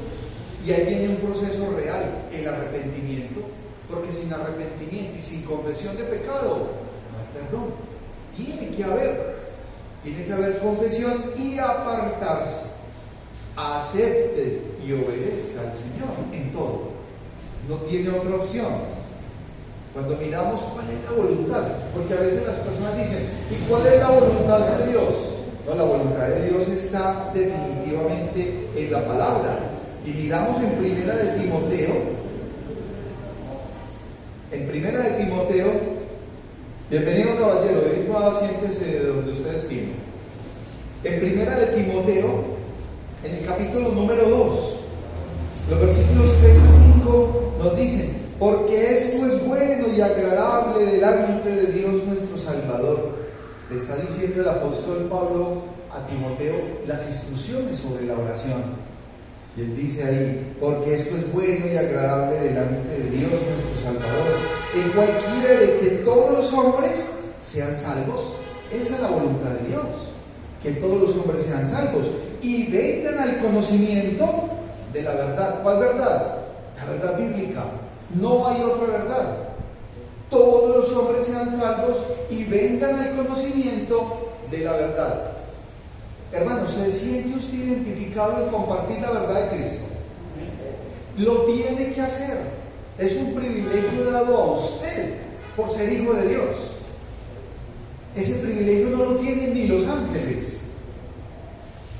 y ahí viene un proceso real, el arrepentimiento, porque sin arrepentimiento y sin confesión de pecado no hay perdón. Tiene que haber confesión y apartarse. Acepte y obedezca al Señor en todo. No tiene otra opción. Cuando miramos cuál es la voluntad, porque a veces las personas dicen, ¿y cuál es la voluntad de Dios? No, la voluntad de Dios está definitivamente en la palabra. Y miramos en Primera de Timoteo, bienvenido caballero, venga, siéntese de donde usted estime. En Primera de Timoteo, en el capítulo número 2, los versículos 3 a 5 nos dicen, porque esto es bueno y agradable delante de Dios nuestro Salvador. Le está diciendo el apóstol Pablo a Timoteo las instrucciones sobre la oración. Y él dice ahí, porque esto es bueno y agradable delante de Dios nuestro Salvador, el cual quiere que todos los hombres sean salvos. Esa es la voluntad de Dios, que todos los hombres sean salvos y vengan al conocimiento de la verdad. ¿Cuál verdad? La verdad bíblica. No hay otra verdad. Todos los hombres sean salvos y vengan al conocimiento de la verdad. Hermano, ¿se siente usted identificado en compartir la verdad de Cristo? Lo tiene que hacer. Es un privilegio dado a usted por ser hijo de Dios. Ese privilegio no lo tienen ni los ángeles.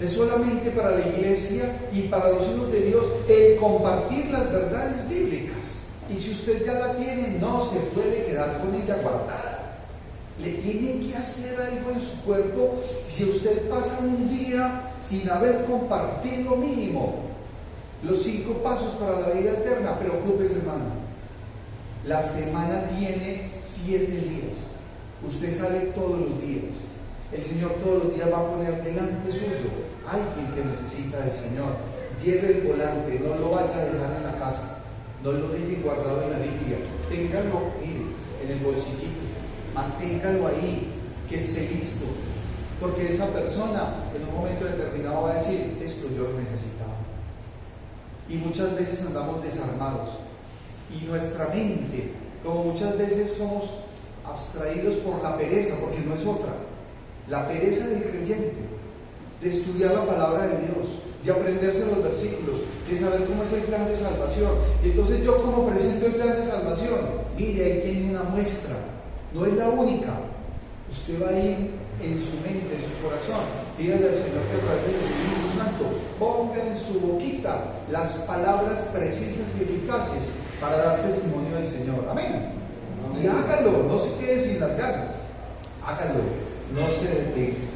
Es solamente para la iglesia y para los hijos de Dios el compartir las verdades bíblicas. Y si usted ya la tiene, no se puede quedar con ella guardada. Le tienen que hacer algo en su cuerpo. Si usted pasa un día sin haber compartido lo mínimo, los 5 pasos para la vida eterna, preocúpese, hermano. La semana tiene 7 días. Usted sale todos los días. El Señor todos los días va a poner delante suyo alguien que necesita del Señor. Lleve el volante, no lo vaya a dejar en la casa, no lo deje guardado en la Biblia. Téngalo, mire, en el bolsillito, manténgalo ahí, que esté listo, porque esa persona en un momento determinado va a decir, esto yo lo necesitaba. Y muchas veces andamos desarmados, y nuestra mente, como muchas veces somos abstraídos por la pereza, porque no es otra, la pereza del creyente, de estudiar la palabra de Dios, de aprenderse los versículos, de saber cómo es el plan de salvación. Y entonces yo, como presento el plan de salvación, mire, ahí tiene una muestra, no es la única. Usted va a ir en su mente, en su corazón, dígale al Señor que a través del Espíritu Santo ponga en su boquita las palabras precisas y eficaces para dar testimonio del Señor. Amén. Y hágalo, no se quede sin las ganas, hágalo, no se detenga.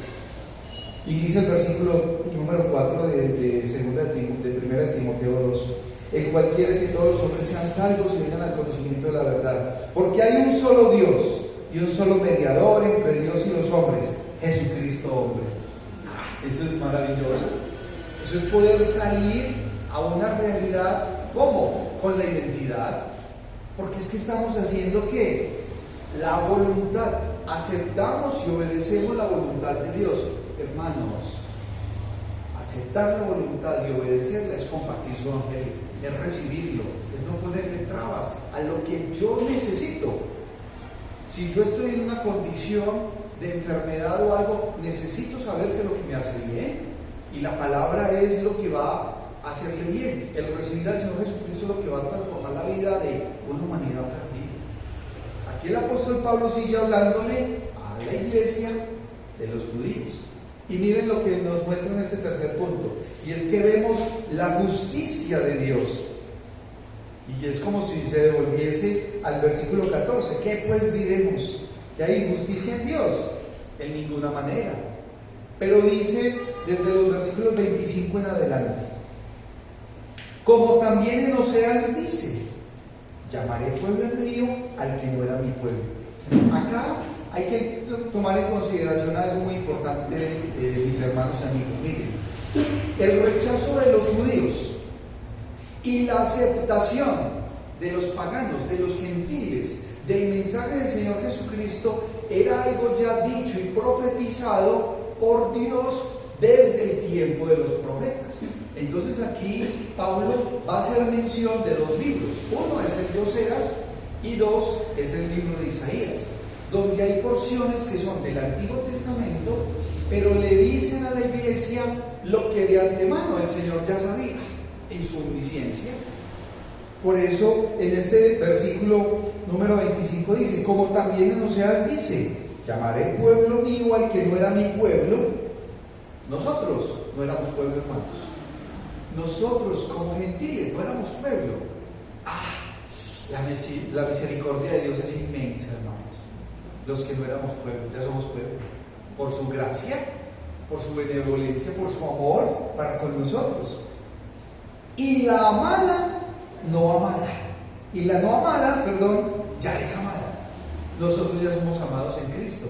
Y dice el versículo número 4 de 1 de Timoteo 2, el cual quiere que todos los hombres sean salvos y vengan al conocimiento de la verdad, porque hay un solo Dios y un solo mediador entre Dios y los hombres, Jesucristo hombre. Eso es maravilloso. Eso es poder salir a una realidad. ¿Cómo? Con la identidad. Porque es que estamos haciendo que la voluntad, aceptamos y obedecemos la voluntad de Dios. Hermanos, aceptar la voluntad y obedecerla es compartir su evangelio, es recibirlo, es no ponerle trabas a lo que yo necesito. Si yo estoy en una condición de enfermedad o algo, necesito saber que lo que me hace bien, y la palabra es lo que va a hacerle bien. El recibir al Señor Jesucristo lo que va a transformar la vida de una humanidad perdida. Aquí el apóstol Pablo sigue hablándole a la iglesia de los judíos. Y miren lo que nos muestra en este tercer punto, y es que vemos la justicia de Dios. Y es como si se devolviese al versículo 14. ¿Qué pues diremos? ¿Que hay injusticia en Dios? En ninguna manera. Pero dice desde los versículos 25 en adelante: como también en Oseas dice, llamaré pueblo mío al que no era mi pueblo. Acá hay que tomar en consideración algo muy importante, mis hermanos y amigos. Miren, el rechazo de los judíos y la aceptación de los paganos, de los gentiles, del mensaje del Señor Jesucristo era algo ya dicho y profetizado por Dios desde el tiempo de los profetas. Entonces aquí Pablo va a hacer mención de dos libros. Uno es el de Oseas y dos es el libro de Isaías, donde hay porciones que son del Antiguo Testamento, pero le dicen a la iglesia lo que de antemano el Señor ya sabía en su omnisciencia. Por eso en este versículo número 25 dice, como también en Oseas dice, llamaré pueblo mío al que no era mi pueblo. Nosotros no éramos pueblo, hermanos. Nosotros como gentiles no éramos pueblo. La misericordia de Dios es inmensa, hermanos. Los que no éramos pueblo, ya somos pueblo. Por su gracia, por su benevolencia, por su amor para con nosotros. Y la amada, no amada. Y la no amada, ya es amada. Nosotros ya somos amados en Cristo.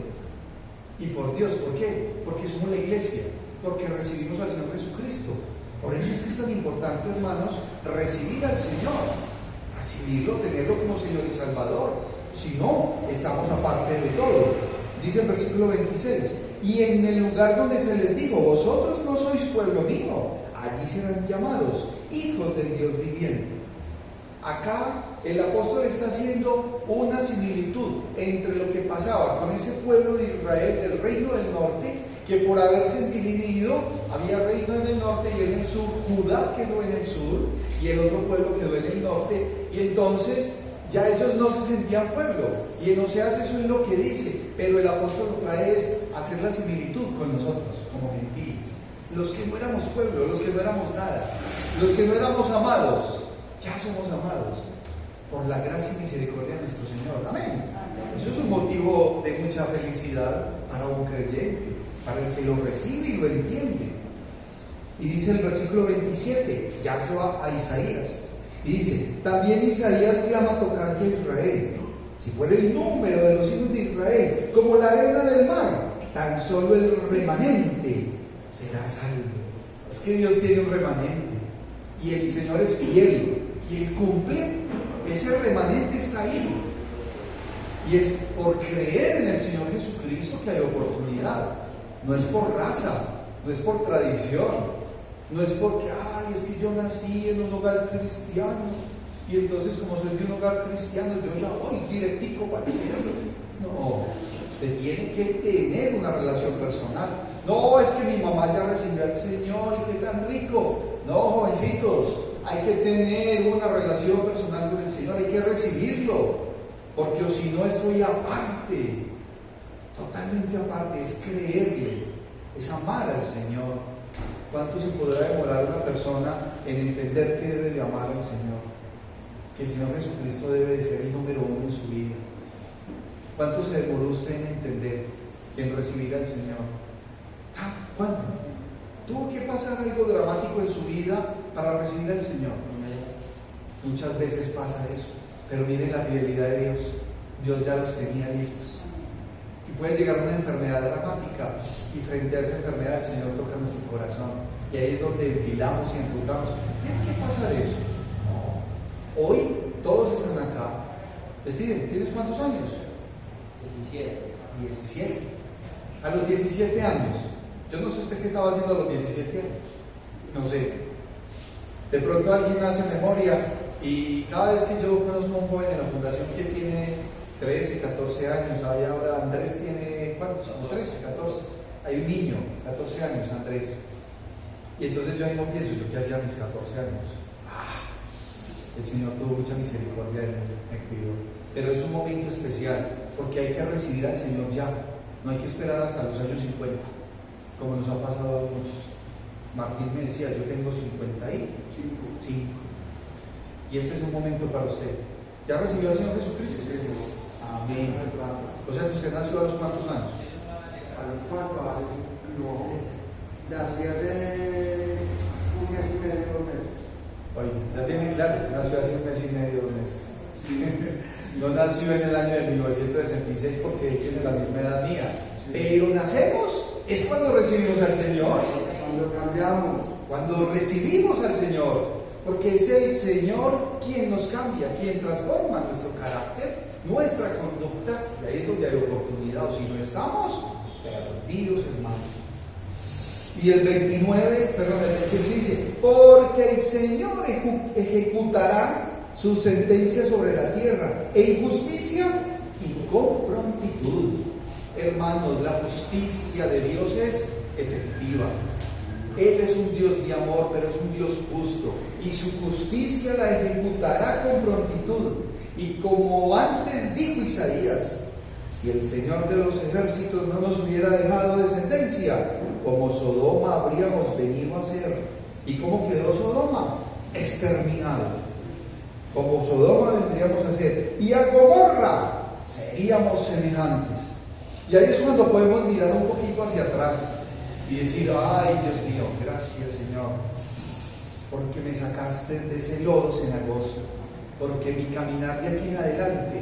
Y por Dios, ¿por qué? Porque somos la iglesia, porque recibimos al Señor Jesucristo. Por eso es que es tan importante, hermanos, recibir al Señor, recibirlo, tenerlo como Señor y Salvador. Si no, estamos aparte de todo. Dice el versículo 26, y en el lugar donde se les dijo, vosotros no sois pueblo mío, allí serán llamados hijos del Dios viviente. Acá el apóstol está haciendo una similitud entre lo que pasaba con ese pueblo de Israel del reino del norte, que por haberse dividido, había reino en el norte y en el sur. Judá quedó en el sur y el otro pueblo quedó en el norte, y entonces ya ellos no se sentían pueblo. Y en Oseas eso es lo que dice, pero el apóstol lo trae es hacer la similitud con nosotros como gentiles, los que no éramos pueblo, los que no éramos nada, los que no éramos amados. Ya somos amados por la gracia y misericordia de nuestro Señor. Amén. Eso es un motivo de mucha felicidad para un creyente, para el que lo recibe y lo entiende. Y dice el versículo 27, ya se va a Isaías, y dice, también Isaías clama tocante a Israel, si fuera el número de los hijos de Israel como la arena del mar, tan solo el remanente será salvo. Es que Dios tiene un remanente y el Señor es fiel y Él cumple. Ese remanente está ahí, y es por creer en el Señor Jesucristo que hay oportunidad. No es por raza, no es por tradición, no es porque, es que yo nací en un hogar cristiano y entonces como soy de un hogar cristiano yo ya voy directico para el cielo. No, usted tiene que tener una relación personal. No, es que mi mamá ya recibió al Señor y qué tan rico. No, jovencitos, hay que tener una relación personal con el Señor, hay que recibirlo, porque o si no estoy aparte, totalmente aparte. Es creerle, es amar al Señor. ¿Cuánto se podrá demorar una persona en entender que debe de amar al Señor? Que el Señor Jesucristo debe de ser el número uno en su vida. ¿Cuánto se demoró usted en entender, en recibir al Señor? ¿Cuánto? ¿Tuvo que pasar algo dramático en su vida para recibir al Señor? Muchas veces pasa eso, pero miren la fidelidad de Dios. Dios ya los tenía listos. Y puede llegar una enfermedad dramática, y frente a esa enfermedad el Señor toca nuestro corazón, y ahí es donde enfilamos y empujamos. ¿Qué pasa de eso? No. Hoy todos están acá. Steven, ¿tienes cuántos años? 17. A los 17 años, yo no sé usted qué estaba haciendo a los 17 años, no sé. De pronto alguien hace memoria, y cada vez que yo conozco a un joven en la fundación que tiene 13, 14 años, ahora Andrés tiene, ¿cuántos? 13, 14. Hay un niño, 14 años, Andrés. Y entonces yo ahí no pienso, ¿yo qué hacía a mis 14 años? El Señor tuvo mucha misericordia de mí, me cuidó. Pero es un momento especial, porque hay que recibir al Señor ya. No hay que esperar hasta los años 50, como nos ha pasado a muchos. Martín me decía, yo tengo 55. Y este es un momento para usted. ¿Ya recibió al Señor Jesucristo? Sí. Amén. O sea que usted nació a los cuántos años. A los 4 años, no, nací hace un mes y medio, 2 meses. Oye, ya tiene claro, nació hace un mes y medio, 2 meses. No nació en el año de 1966 porque él tiene la misma edad mía. Sí. Pero nacemos es cuando recibimos al Señor. Cuando cambiamos. Cuando recibimos al Señor. Porque es el Señor quien nos cambia, quien transforma nuestro carácter, nuestra conducta, y ahí es donde hay oportunidad. O si no estamos perdidos, hermanos. Y el 28 dice, porque el Señor ejecutará su sentencia sobre la tierra en justicia y con prontitud. Hermanos, la justicia de Dios es efectiva. Él es un Dios de amor, pero es un Dios justo. Y su justicia la ejecutará con prontitud. Y como antes dijo Isaías, si el Señor de los ejércitos no nos hubiera dejado descendencia, como Sodoma habríamos venido a ser. ¿Y cómo quedó Sodoma? Exterminado. Como Sodoma vendríamos a ser. Y a Gomorra seríamos semejantes. Y ahí es cuando podemos mirar un poquito hacia atrás y decir, ay Dios mío, gracias Señor, porque me sacaste de ese lodo cenagoso, porque mi caminar de aquí en adelante,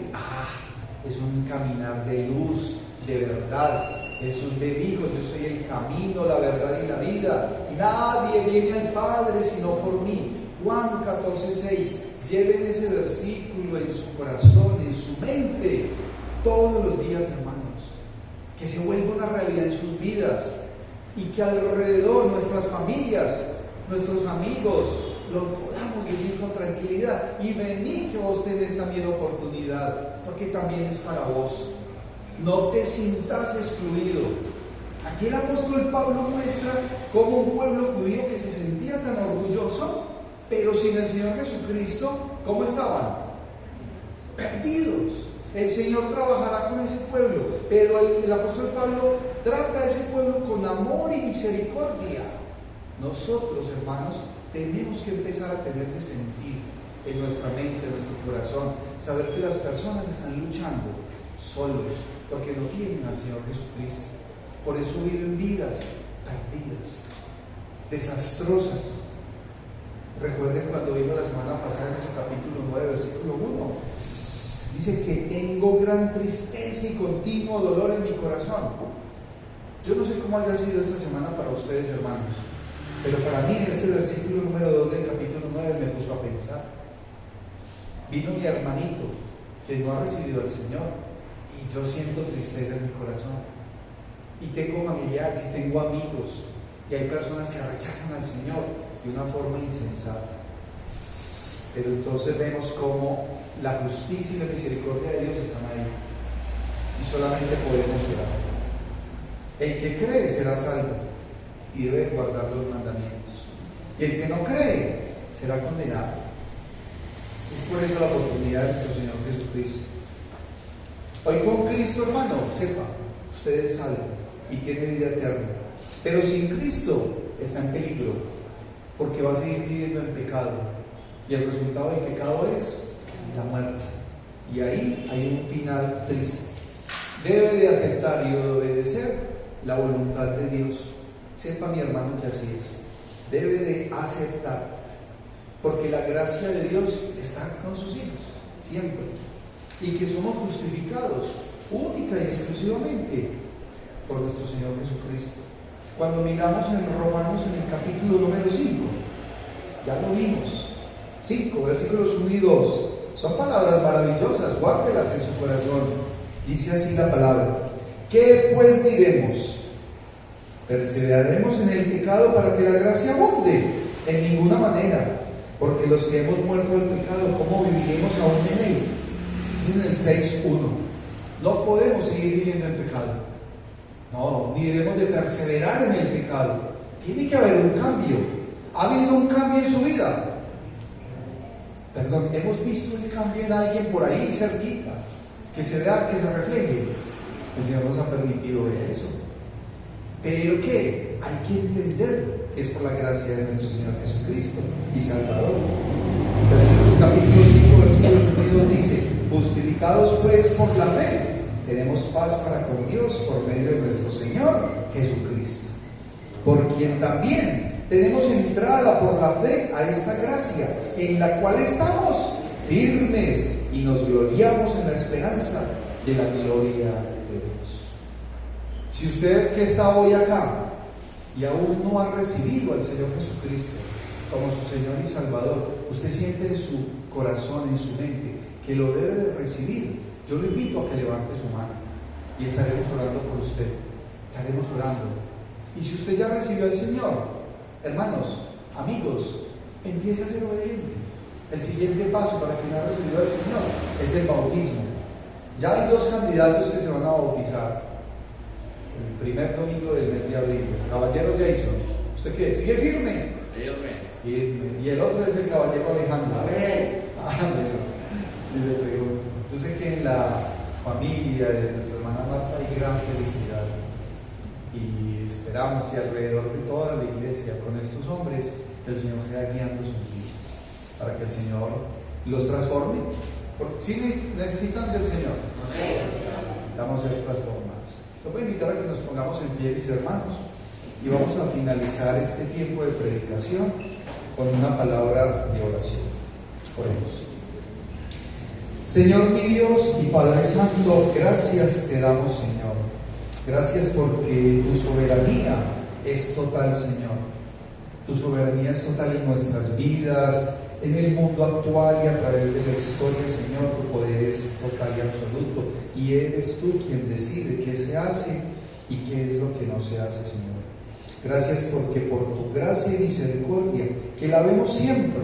es un caminar de luz, de verdad. Jesús me dijo, yo soy el camino, la verdad y la vida. Nadie viene al Padre sino por mí. Juan 14:6. Lleven ese versículo en su corazón, en su mente, todos los días, hermanos. Que se vuelva una realidad en sus vidas. Y que alrededor nuestras familias, nuestros amigos, lo podamos decir con tranquilidad. Y vení que vos tenés también oportunidad, porque también es para vos. No te sientas excluido. Aquí el apóstol Pablo muestra cómo un pueblo judío que se sentía tan orgulloso, pero sin el Señor Jesucristo, ¿cómo estaban? Perdidos. El Señor trabajará con ese pueblo, pero el apóstol Pablo trata a ese pueblo con amor y misericordia. Nosotros, hermanos, tenemos que empezar a tener ese sentir en nuestra mente, en nuestro corazón, saber que las personas están luchando solos, porque no tienen al Señor Jesucristo. Por eso viven vidas perdidas, desastrosas. Recuerden cuando vimos la semana pasada en ese capítulo 9, versículo 1. Dice que tengo gran tristeza y continuo dolor en mi corazón. Yo no sé cómo haya sido esta semana para ustedes, hermanos, pero para mí ese versículo número 2 del capítulo 9 me puso a pensar. Vino mi hermanito que no ha recibido al Señor y yo siento tristeza en mi corazón. Y tengo familiares y tengo amigos y hay personas que rechazan al Señor de una forma insensata. Pero entonces vemos cómo la justicia y la misericordia de Dios están ahí y solamente podemos orar. El que cree será salvo y debe guardar los mandamientos, y el que no cree será condenado. Es por eso la oportunidad de nuestro Señor Jesucristo. Hoy con Cristo, hermano, sepa, usted es salvo y tiene vida eterna, pero sin Cristo está en peligro, porque va a seguir viviendo en pecado, y el resultado del pecado es la muerte, y ahí hay un final triste. Debe de aceptar y obedecer la voluntad de Dios. Sepa, mi hermano, que así es. Debe de aceptar, porque la gracia de Dios está con sus hijos siempre, y que somos justificados única y exclusivamente por nuestro Señor Jesucristo. Cuando miramos en Romanos en el capítulo número 5, ya lo vimos, 5 versículos 1 y 2, son palabras maravillosas, guárdelas en su corazón. Dice así la palabra: ¿qué pues diremos? ¿Perseveraremos en el pecado para que la gracia abunde? En ninguna manera, porque los que hemos muerto al pecado, ¿cómo viviremos aún en él? Es en el 6:1. No podemos seguir viviendo en pecado. No, ni debemos de perseverar en el pecado. Tiene que haber un cambio. ¿Ha habido un cambio en su vida? Perdón, hemos visto el cambio en alguien por ahí cerquita, que se vea, que se refleje. El Señor nos ha permitido ver eso. Pero ¿qué? Hay que entender que es por la gracia de nuestro Señor Jesucristo y Salvador. Capítulo 5, versículo 1 dice: justificados pues por la fe, tenemos paz para con Dios por medio de nuestro Señor Jesucristo, por quien también tenemos entrada por la fe a esta gracia, en la cual estamos firmes y nos gloriamos en la esperanza de la gloria de Dios. Si usted que está hoy acá y aún no ha recibido al Señor Jesucristo como su Señor y Salvador, usted siente en su corazón, en su mente, que lo debe de recibir, yo lo invito a que levante su mano y estaremos orando por usted. Estaremos orando. Y si usted ya recibió al Señor, hermanos, amigos, empiece a ser obediente. El siguiente paso para quien ha recibido al Señor es el bautismo. Ya hay 2 candidatos que se van a bautizar el primer domingo del mes de abril. Caballero Jason, ¿usted qué? ¿Sigue firme? Firme. Y el otro es el caballero Alejandro. Amén. Y le pregunto, yo sé que en la familia de nuestra hermana Marta hay gran felicidad y esperamos, y alrededor de toda la iglesia, con estos hombres, que el Señor sea guiando sus vidas, para que el Señor los transforme, porque si necesitan del Señor, vamos a ser transformados. Los voy a invitar a que nos pongamos en pie, mis hermanos, y vamos a finalizar este tiempo de predicación con una palabra de oración. Oremos. Señor mi Dios y Padre Santo, gracias te damos, Señor. Gracias porque tu soberanía es total, Señor. Tu soberanía es total en nuestras vidas, en el mundo actual y a través de la historia, Señor. Tu poder es total y absoluto, y eres tú quien decide qué se hace y qué es lo que no se hace, Señor. Gracias porque por tu gracia y misericordia, que la vemos siempre,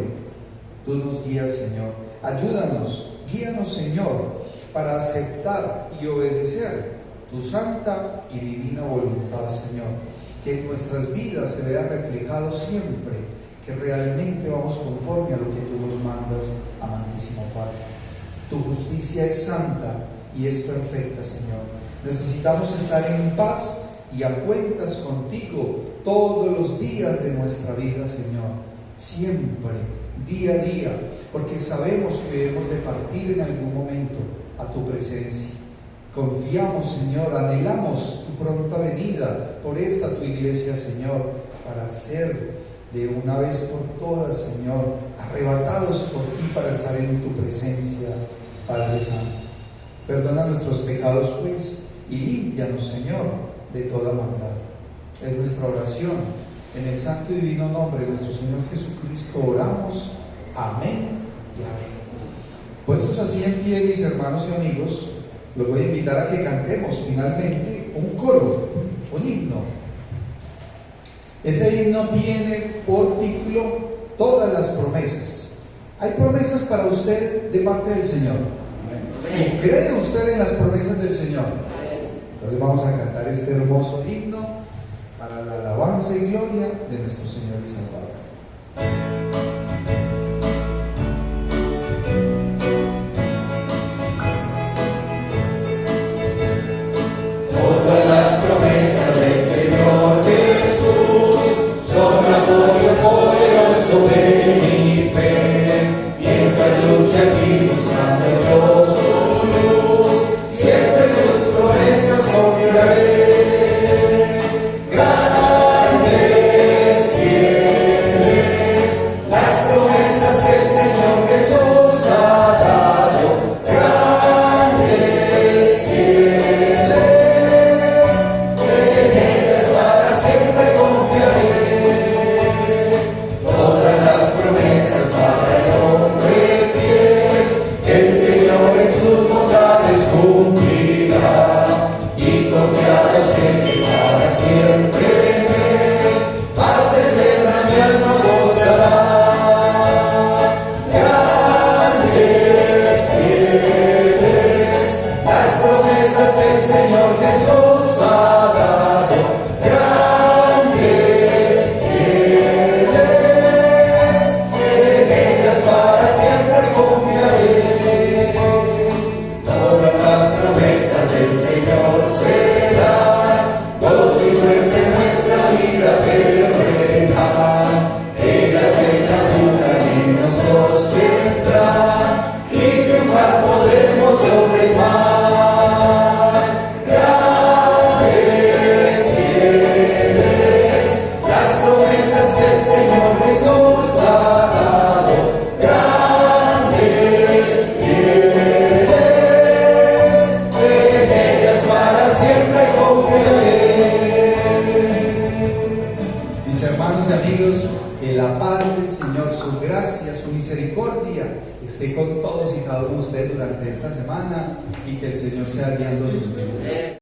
tú nos guías, Señor. Ayúdanos. Guíanos, Señor, para aceptar y obedecer tu santa y divina voluntad, Señor. Que en nuestras vidas se vea reflejado siempre que realmente vamos conforme a lo que tú nos mandas, amantísimo Padre. Tu justicia es santa y es perfecta, Señor. Necesitamos estar en paz y a cuentas contigo todos los días de nuestra vida, Señor. Siempre, día a día, porque sabemos que debemos de partir en algún momento a tu presencia. Confiamos, Señor, anhelamos tu pronta venida por esta tu iglesia, Señor, para ser de una vez por todas, Señor, arrebatados por ti para estar en tu presencia, Padre Santo. Perdona nuestros pecados, pues, y límpianos, Señor, de toda maldad. Es nuestra oración. En el santo y divino nombre de nuestro Señor Jesucristo oramos. Amén y amén. Puestos así en pie, mis hermanos y amigos, los voy a invitar a que cantemos finalmente un coro, un himno. Ese himno tiene por título Todas las promesas. Hay promesas para usted de parte del Señor. ¿Y cree usted en las promesas del Señor? Entonces vamos a cantar este hermoso himno para la alabanza y gloria de nuestro Señor y Salvador. Todas las promesas del Señor Jesús son apoyo poderoso de mi fe. Mientras lucha aquí buscando yo su luz, siempre sus promesas confiaré. El Señor esté con todos y cada uno de ustedes durante esta semana y que el Señor sea guiando sus vidas.